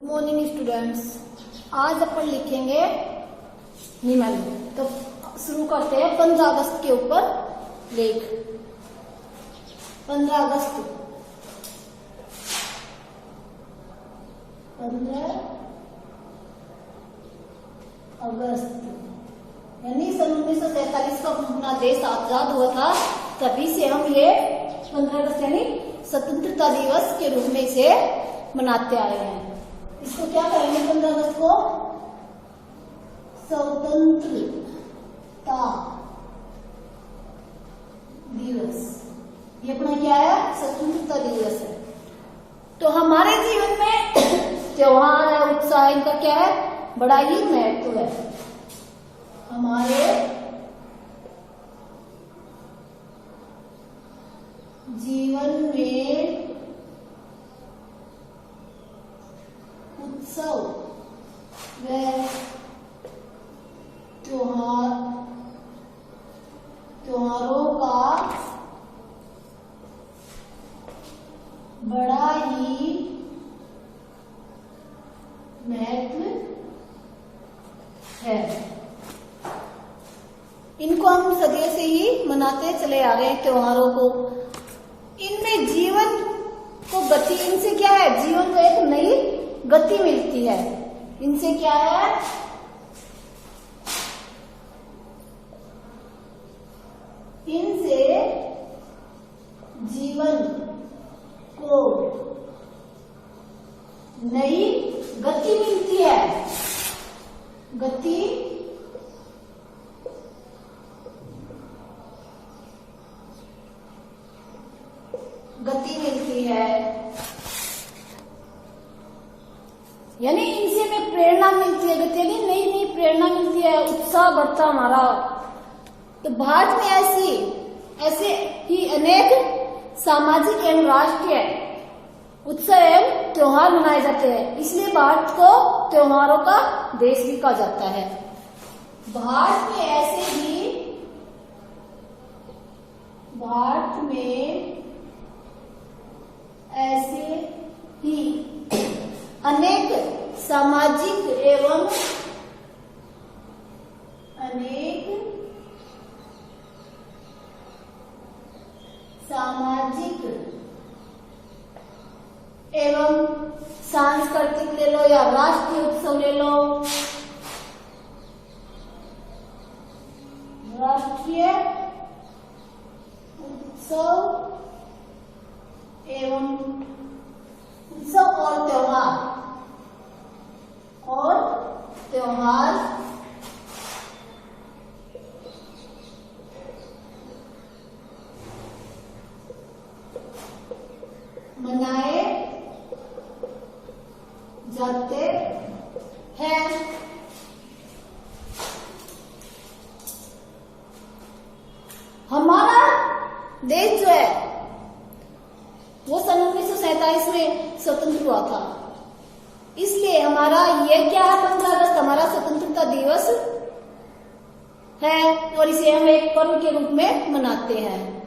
Morning students, आज अपन लिखेंगे निबंध। तो शुरू करते हैं 15 अगस्त के ऊपर लेख। 15 अगस्त 15 अगस्त यानी सन 1947 का अपना देश आजाद हुआ था, तभी से हम ये 15 अगस्त यानी स्वतंत्रता दिवस के रूप में इसे मनाते आए हैं। इसको क्या करेंगे 15 अगस्त को? स्वतंत्रता दिवस। ये अपना क्या है? स्वतंत्रता दिवस है। तो हमारे जीवन में त्योहार है, उत्साह, इनका क्या है? बड़ा ही महत्व है। हमारे जीवन में उत्सव व त्योहारों का बड़ा ही महत्व है। इनको हम सदियों से ही मनाते चले आ रहे हैं त्योहारों को। इनमें जीवन को गति, इनसे क्या है? जीवन को एक नई गति मिलती है। इनसे क्या है? इनसे जीवन को नई गति मिलती है। गति मिलती है, यानी इनसे हमें प्रेरणा मिलती है। गति यानी नई नई प्रेरणा मिलती है, उत्साह बढ़ता हमारा। तो भारत में ऐसे ही अनेक सामाजिक एवं राष्ट्रीय उत्सव एवं त्योहार मनाए जाते हैं, इसलिए भारत को त्योहारों का देश भी कहा जाता है। भारत में ऐसे ही अनेक सामाजिक एवं सांस्कृतिक ले लो या राष्ट्रीय उत्सव ले लो, राष्ट्रीय उत्सव और त्योहार मनाए जाते हैं। हमारा देश जो है वो सन 1947 में स्वतंत्र हुआ था, इसलिए हमारा ये क्या है? 15 अगस्त हमारा स्वतंत्रता दिवस है और इसे हम एक पर्व के रूप में मनाते हैं।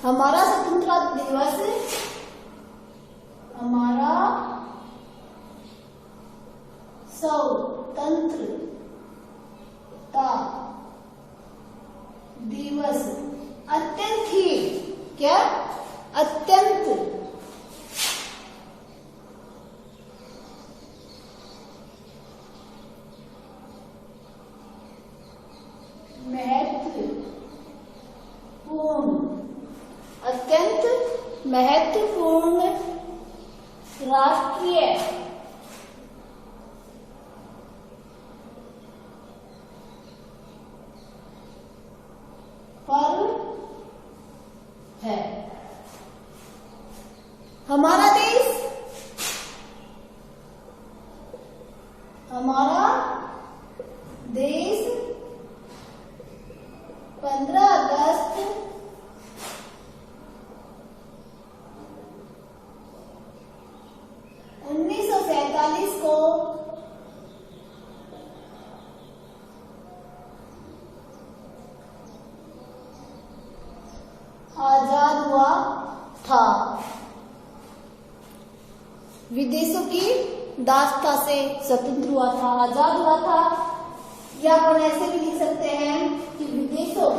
हमारा स्वतंत्रता दिवस अत्यंत ही क्या? अत्यंत महत्वपूर्ण राष्ट्रीय पर्व है। हमारा देश 15 अगस्त 1947 को आजाद हुआ था। विदेशों की दासता से स्वतंत्र हुआ था, आजाद हुआ था। या अपन ऐसे भी लिख सकते हैं कि विदेशियों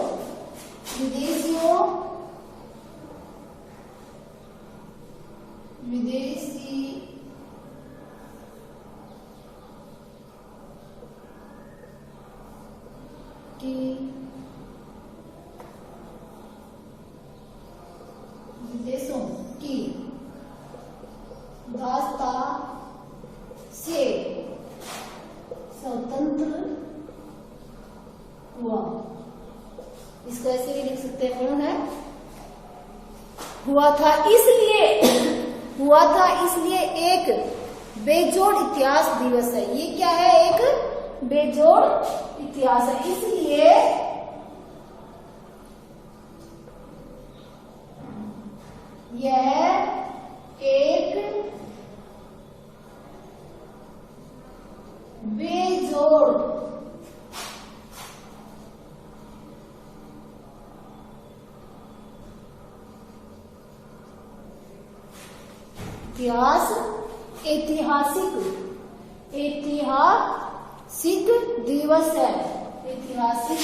विदेशी की विदेशों की दासता से स्वतंत्र हुआ। इसको ऐसे भी लिख सकते हैं, कौन है? हुआ था इसलिए एक बेजोड़ इतिहास दिवस है। ये क्या है? एक बेजोड़ इतिहास है। इसलिए यह एक बेजोड़ ऐतिहासिक दिवस है। ऐतिहासिक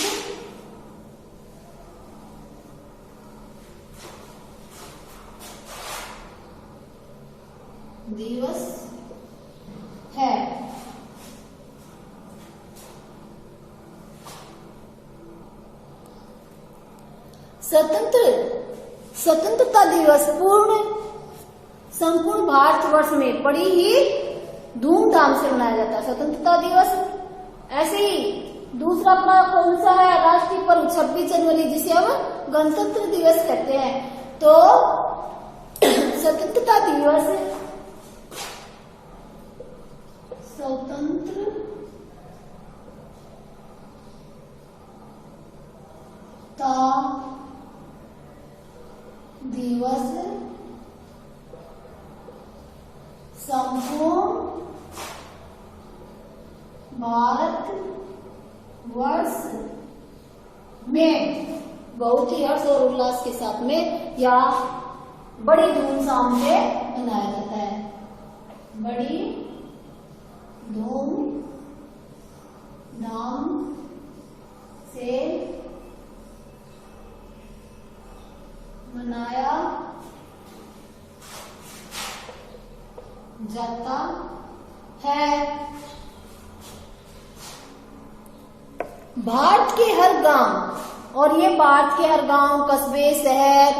दिवस है। स्वतंत्रता दिवस संपूर्ण भारतवर्ष में बड़ी ही धूमधाम से मनाया जाता है। स्वतंत्रता दिवस। ऐसे ही दूसरा अपना कौन सा है? राष्ट्रीय पर्व 26 जनवरी, जिसे हम गणतंत्र दिवस कहते हैं। तो स्वतंत्रता दिवस संपूर्ण भारत वर्ष में बहुत ही हर्ष और उल्लास के साथ में या बड़ी धूमधाम से मनाया जाता है। बड़ी धूमधाम से मनाया जाता है। भारत के हर गांव, और ये भारत के हर गांव, कस्बे, शहर,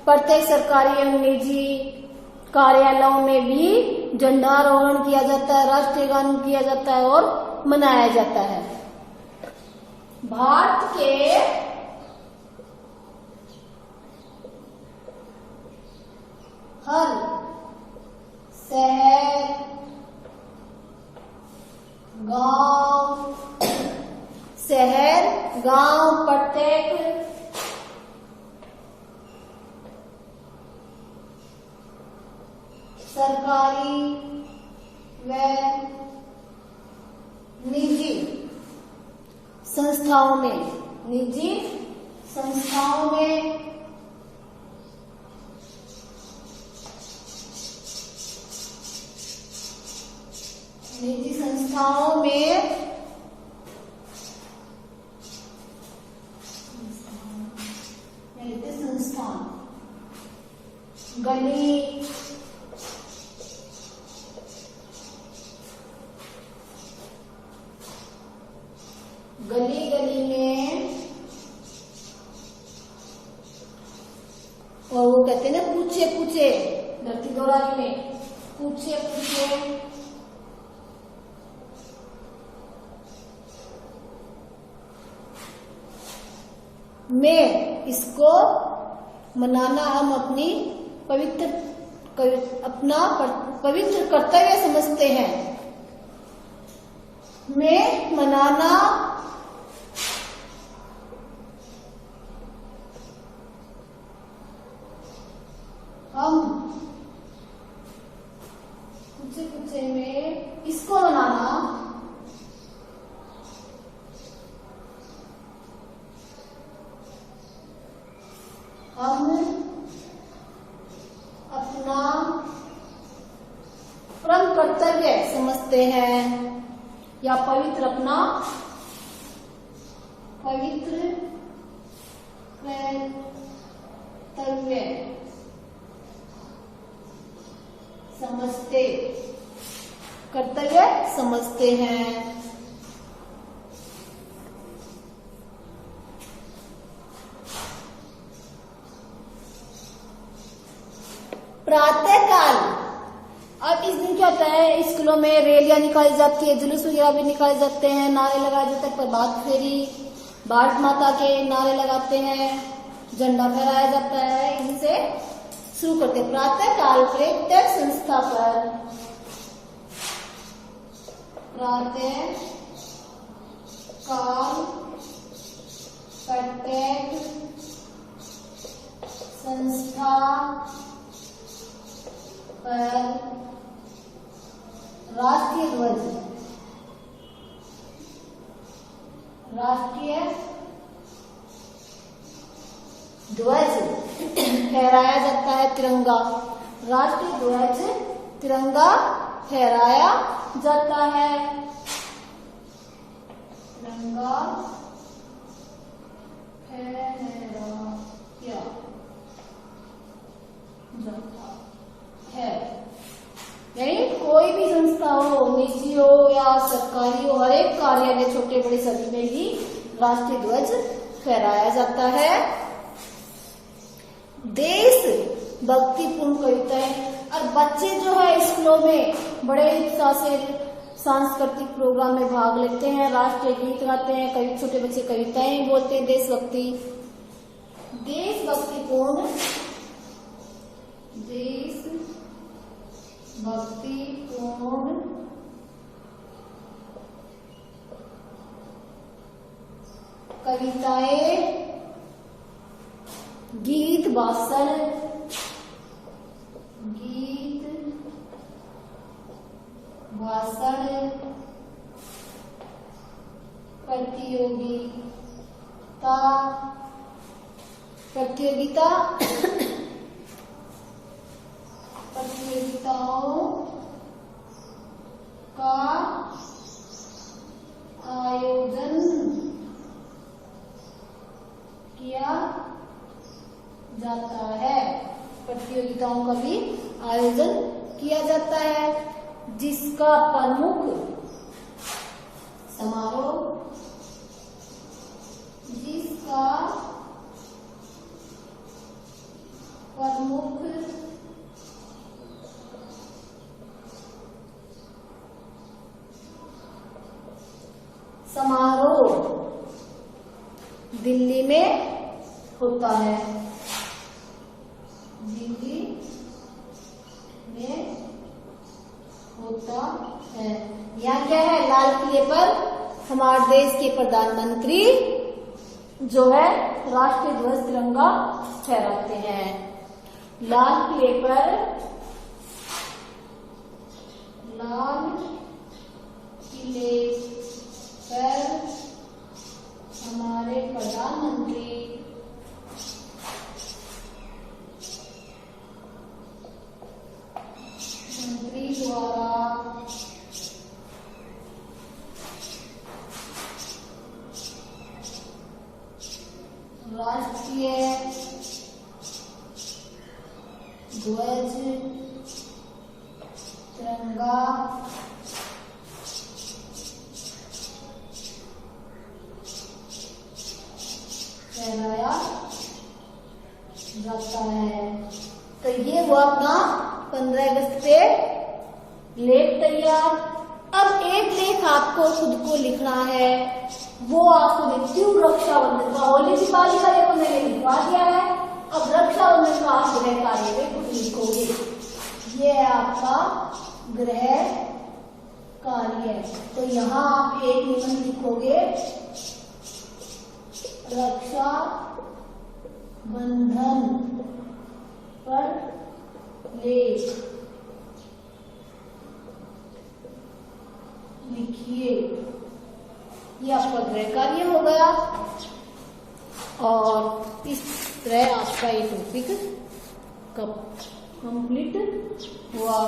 प्रत्येक सरकारी एवं निजी कार्यालयों में भी झंडारोहण किया जाता है, राष्ट्रीय गान किया जाता है और मनाया जाता है। भारत के हर शहर, गांव, प्रत्येक सरकारी व निजी संस्थाओं में संस्थान, गली, गली में, और वो कहते हैं ना पूछे धरती दोहरावी में पूछे में इसको मनाना हम अपनी पवित्र कर्तव्य समझते हैं। में मनाना हम कुछ में इसको मनाना हम अपना परम कर्तव्य समझते समझते हैं, या पवित्र अपना पवित्र कर्तव्य समझते हैं। प्रातः काल, अब इस दिन क्या होता है, स्कूलों में रैलियां निकाली जाती है, जुलूस वगैरह भी निकाले जाते हैं, नारे लगाए जाते हैं, प्रभात फेरी, भारत माता के नारे लगाते हैं, झंडा फहराया जाता है। इनसे शुरू करते हैं। प्रातः काल प्रत्येक संस्था पर, प्रातः काल प्रत्येक संस्था पर राष्ट्रीय ध्वज फहराया जाता है, तिरंगा, राष्ट्रीय ध्वज तिरंगा फहराया जाता है, तिरंगा फहराया जाता है। यानी कोई भी संस्था हो, निजी हो या सरकारी हो, हर एक कार्यालय छोटे बड़े सभी में ही राष्ट्रीय ध्वज फहराया जाता है। देश भक्तिपूर्ण कविताएं, और बच्चे जो है स्कूलों में बड़े उत्साह से सांस्कृतिक प्रोग्राम में भाग लेते हैं, राष्ट्रीय गीत गाते हैं, कई छोटे बच्चे कविताएं बोलते हैं, देशभक्तिपूर्ण कविताएं, गीत भाषण प्रतियोगिताओं का आयोजन किया जाता है। प्रतियोगिताओं का भी आयोजन किया जाता है, जिसका प्रमुख समारोह दिल्ली में होता है, यहाँ क्या है, लाल किले पर हमारे देश के प्रधानमंत्री जो है राष्ट्रीय ध्वज तिरंगा फहराते हैं। लाल किले पर हमारे प्रधानमंत्री द्वारा राष्ट्रीय ध्वज तिरंगा फहराया जाता है। तो ये हुआ अपना 15 अगस्त पे लेख तैयार। अब एक लेख आपको खुद को लिखना है, वो आपको लिखती हूँ रक्षाबंधन का। होली दीपावली का ये तो मैंने लिखवा दिया है, अब रक्षाबंधन का आप गृह कार्य में कुछ लिखोगे। ये है आपका गृह कार्य। तो यहाँ आप एक निबंध लिखोगे, रक्षा बंधन पर लेख लिखिए। ये आपका गृह कार्य हो गया और इस तरह आपका ये टॉपिक कंप्लीट हुआ।